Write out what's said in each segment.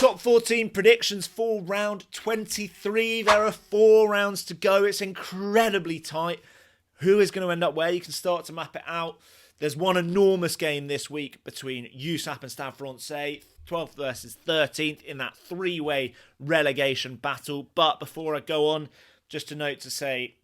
Top 14 predictions for round 23. There are 4 rounds to go. It's incredibly tight. Who is going to end up where? You can start to map it out. There's one enormous game this week between USAP and Stade Francais, 12th versus 13th in that 3-way relegation battle. But before I go on, just a note to say,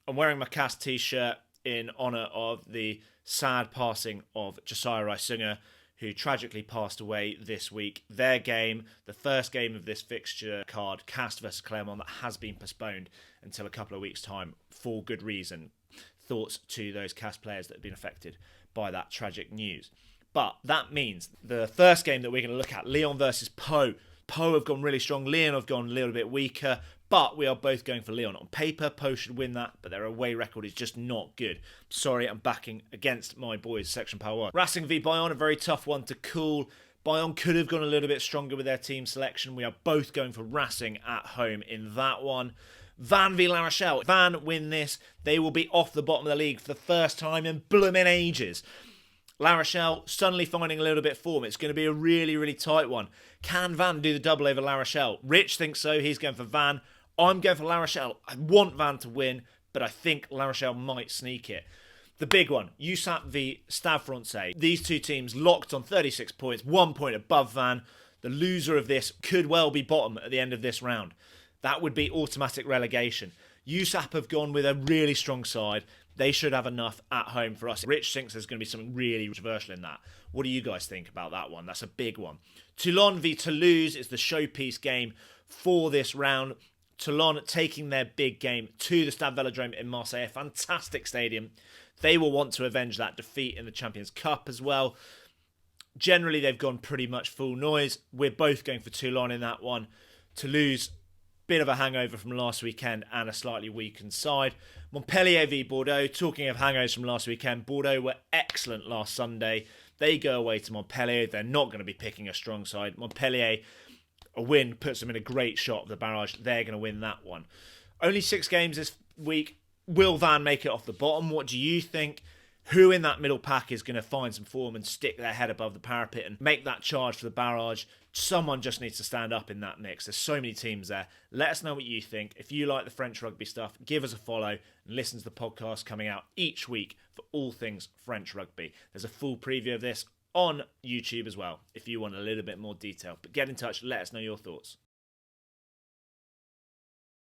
I'm wearing my cast t-shirt in honour of the sad passing of Josiah Rice-Singer, who tragically passed away this week. Their game, the first game of this fixture card, Cast versus Clermont, that has been postponed until a couple of weeks' time for good reason. Thoughts to those Cast players that have been affected by that tragic news. But that means the first game that we're going to look at, Lyon versus Pau. Pau have gone really strong. Lyon have gone a little bit weaker. But we are both going for Lyon. On paper, Pau should win that, but their away record is just not good. Sorry, I'm backing against my boys, Section Power. Racing v Bayonne, a very tough one to call. Bayonne could have gone a little bit stronger with their team selection. We are both going for Racing at home in that one. Van v La Rochelle. Van win this. They will be off the bottom of the league for the first time in blooming ages. La Rochelle suddenly finding a little bit of form. It's going to be a really, really tight one. Can Van do the double over La Rochelle? Rich thinks so. He's going for Van. I'm going for La Rochelle. I want Van to win, but I think La Rochelle might sneak it. The big one, USAP v Stade Francais. These two teams locked on 36 points, 1 point above Van. The loser of this could well be bottom at the end of this round. That would be automatic relegation. USAP have gone with a really strong side. They should have enough at home for us. Rich thinks there's going to be something really controversial in that. What do you guys think about that one? That's a big one. Toulon v Toulouse is the showpiece game for this round. Toulon taking their big game to the Stade Velodrome in Marseille, a fantastic stadium. They will want to avenge that defeat in the Champions Cup as well. Generally, they've gone pretty much full noise. We're both going for Toulon in that one. Toulouse, bit of a hangover from last weekend and a slightly weakened side. Montpellier v Bordeaux, talking of hangovers from last weekend, Bordeaux were excellent last Sunday. They go away to Montpellier. They're not going to be picking a strong side. Montpellier, a win puts them in a great shot of the barrage. They're going to win that one. Only 6 games this week. Will Van make it off the bottom? What do you think? Who in that middle pack is going to find some form and stick their head above the parapet and make that charge for the barrage? Someone just needs to stand up in that mix. There's so many teams there. Let us know what you think. If you like the French rugby stuff, give us a follow and listen to the podcast coming out each week for all things French rugby. There's a full preview of this on YouTube as well if you want a little bit more detail. But get in touch, let us know your thoughts.